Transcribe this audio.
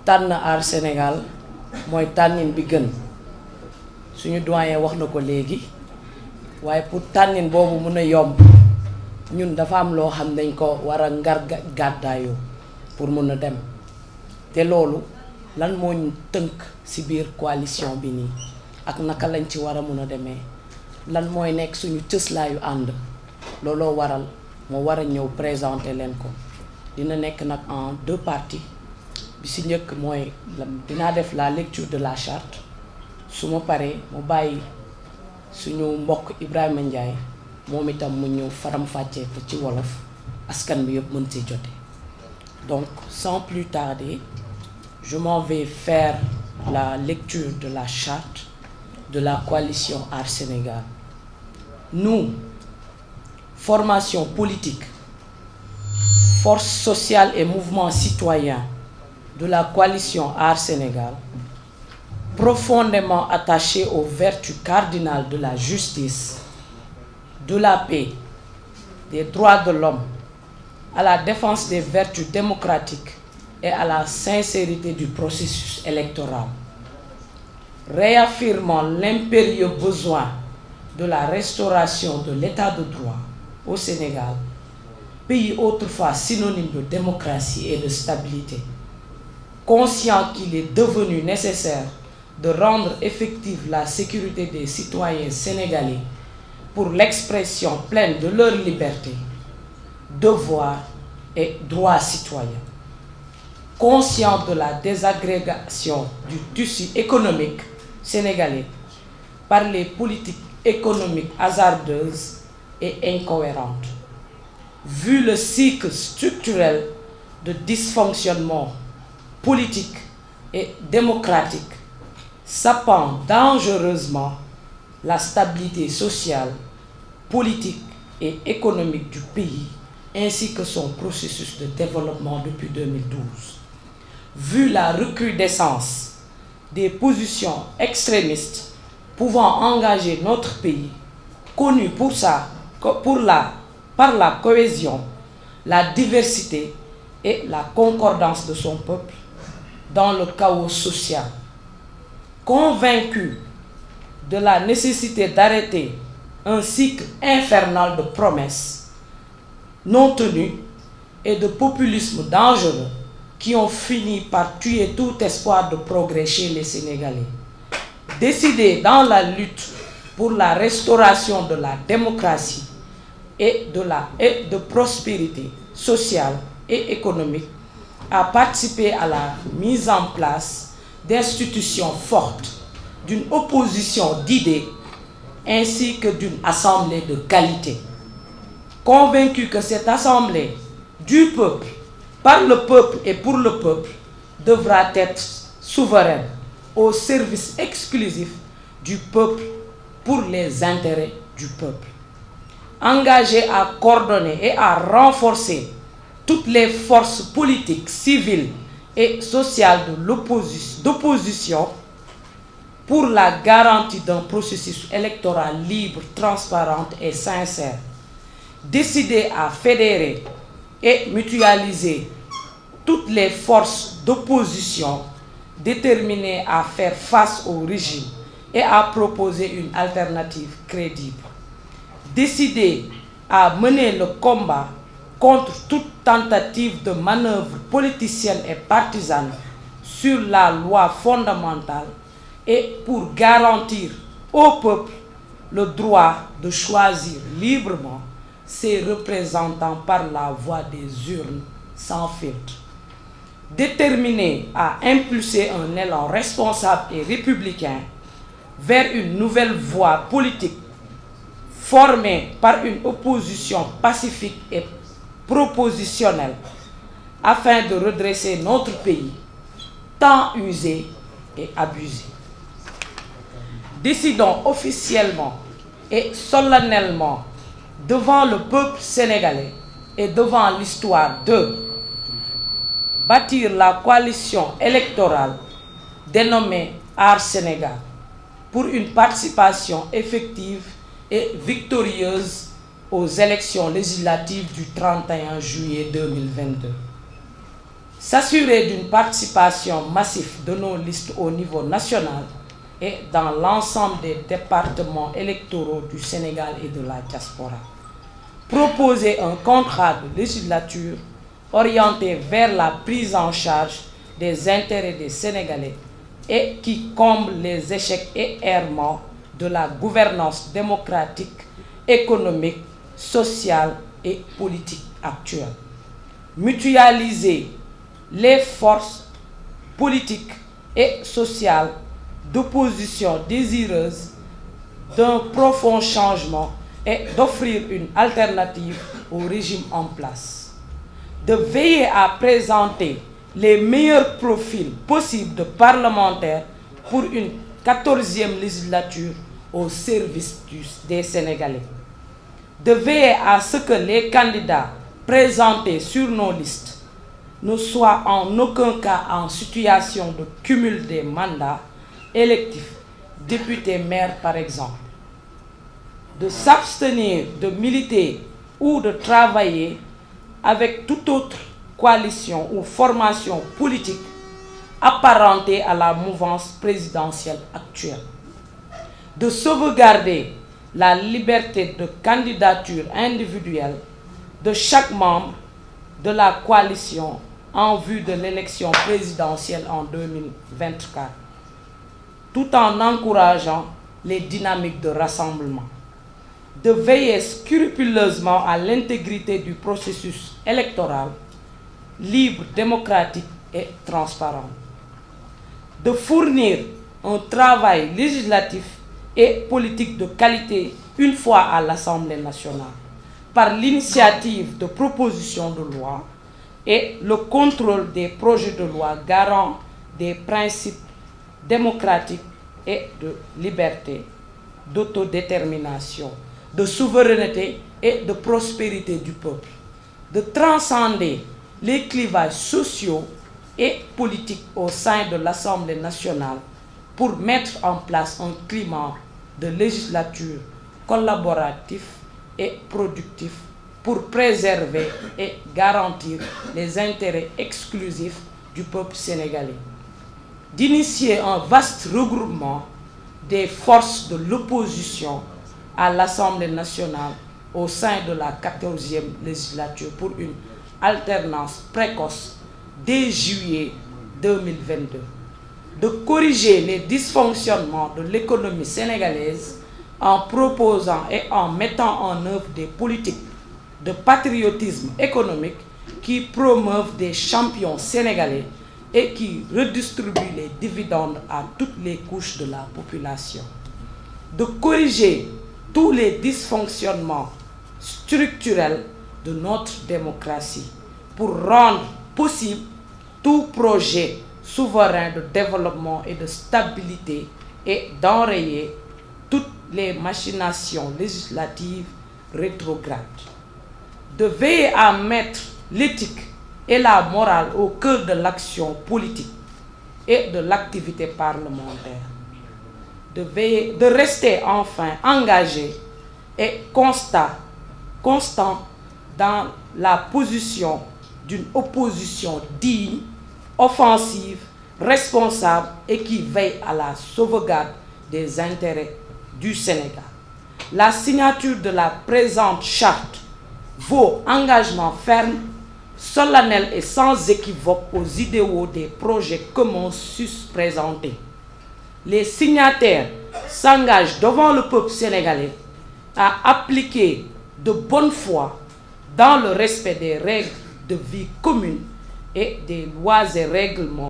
tànn Aar Sénégal mooy tànnin bi gën suñu doyen wax na ko léegi waaye pour tànnin boobu mën a yomb ñun dafa am loo xam dañ ko war a ngar gàddaayoo pour mën a dem te loolu lan moo ñu tënk ci biir coalition bi nii ak naka lañ ci war a mën a demee lan mooy nekk suñu cëslaayu ànd looloo waral moo war a ñëw présenter leen ko dina nekk nag en 2 parties bi ci njëkk mooy dinaa def la lecture de la charte su ma paree mu bàyyi suñu mbokk Ibrahima Ndiaye moom itam mu ñëw faram-fàccee ko ci wolof askan bi yëpp mën ci jote. Donc sans plus tarder, je m'en vais faire la lecture de la charte de la coalition Aar Sénégal. Nous, formation politique, force sociale et mouvement citoyen de la coalition Aar Sénégal, profondément attachés aux vertus cardinales de la justice, de la paix, des droits de l'homme, à la défense des vertus démocratiques et à la sincérité du processus électoral, réaffirmant l'impérieux besoin de la restauration de l'état de droit au Sénégal, pays autrefois synonyme de démocratie et de stabilité, conscient qu'il est devenu nécessaire de rendre effective la sécurité des citoyens sénégalais pour l'expression pleine de leurs libertés, devoirs et droits citoyens. Conscient de la désagrégation du tissu économique sénégalais par les politiques économiques hasardeuses et incohérentes, vu le cycle structurel de dysfonctionnement politique et démocratique sapant dangereusement la stabilité sociale, politique et économique du pays, ainsi que son processus de développement depuis 2012. Vu la recrudescence des positions extrémistes pouvant engager notre pays, connu par la cohésion, la diversité et la concordance de son peuple dans le chaos social, convaincu de la nécessité d'arrêter un cycle infernal de promesses non tenues et de populisme dangereux qui ont fini par tuer tout espoir de progrès chez les Sénégalais. Décidé dans la lutte pour la restauration de la démocratie et de prospérité sociale et économique, à participer à la mise en place d'institutions fortes, d'une opposition d'idées ainsi que d'une assemblée de qualité. Convaincu que cette assemblée du peuple, par le peuple et pour le peuple, devra être souveraine au service exclusif du peuple pour les intérêts du peuple. Engagé à coordonner et à renforcer toutes les forces politiques, civiles et sociales d'opposition pour la garantie d'un processus électoral libre, transparent et sincère, décidé à fédérer et mutualiser toutes les forces d'opposition, déterminées à faire face au régime et à proposer une alternative crédible, décidé à mener le combat contre toute tentative de manœuvre politicienne et partisane sur la loi fondamentale et pour garantir au peuple le droit de choisir librement ses représentants par la voie des urnes sans filtre. Déterminé à impulser un élan responsable et républicain vers une nouvelle voie politique formée par une opposition pacifique et propositionnelle afin de redresser notre pays tant usé et abusé. Décidons officiellement et solennellement devant le peuple sénégalais et devant l'histoire de bâtir la coalition électorale dénommée Aar Sénégal pour une participation effective et victorieuse aux élections législatives du 31 juillet 2022. s'assurer d'une participation massive de nos listes au niveau national et dans l'ensemble des départements électoraux du Sénégal et de la diaspora. Proposer un contrat de législature orienté vers la prise en charge des intérêts des Sénégalais et qui comble les échecs et errements de la gouvernance démocratique, économique, sociale et politique actuelle. Mutualiser les forces politiques et sociales d'opposition désireuses d'un profond changement et d'offrir une alternative au régime en place. De veiller à présenter les meilleurs profils possibles de parlementaires pour une 14e législature au service des Sénégalais. De veiller à ce que les candidats présentés sur nos listes ne soient en aucun cas en situation de cumul des mandats électifs, députés, maires par exemple. De s'abstenir de militer ou de travailler avec toute autre coalition ou formation politique apparentée à la mouvance présidentielle actuelle. De sauvegarder la liberté de candidature individuelle de chaque membre de la coalition en vue de l'élection présidentielle en 2024, tout en encourageant les dynamiques de rassemblement. De veiller scrupuleusement à l'intégrité du processus électoral, libre, démocratique et transparent. De fournir un travail législatif et politique de qualité une fois à l'Assemblée nationale, par l'initiative de propositions de loi et le contrôle des projets de loi garant des principes démocratiques et de liberté, d'autodétermination, de souveraineté et de prospérité du peuple. De transcender les clivages sociaux et politiques au sein de l'Assemblée nationale pour mettre en place un climat de législature collaboratif et productif pour préserver et garantir les intérêts exclusifs du peuple sénégalais. D'initier un vaste regroupement des forces de l'opposition à l'Assemblée nationale au sein de la 14e législature pour une alternance précoce dès juillet 2022. De corriger les dysfonctionnements de l'économie sénégalaise en proposant et en mettant en œuvre des politiques de patriotisme économique qui promeuvent des champions sénégalais et qui redistribuent les dividendes à toutes les couches de la population. De corriger tous les dysfonctionnements structurels de notre démocratie pour rendre possible tout projet souverain de développement et de stabilité et d'enrayer toutes les machinations législatives rétrogrades. De veiller à mettre l'éthique et la morale au cœur de l'action politique et de l'activité parlementaire. De rester enfin engagé et constant dans la position d'une opposition digne, offensive, responsable et qui veille à la sauvegarde des intérêts du Sénégal. La signature de la présente charte vaut engagement ferme, solennel et sans équivoque aux idéaux des projets communs sus-présentés. Les signataires s'engagent devant le peuple sénégalais à appliquer de bonne foi dans le respect des règles de vie communes et des lois et règlements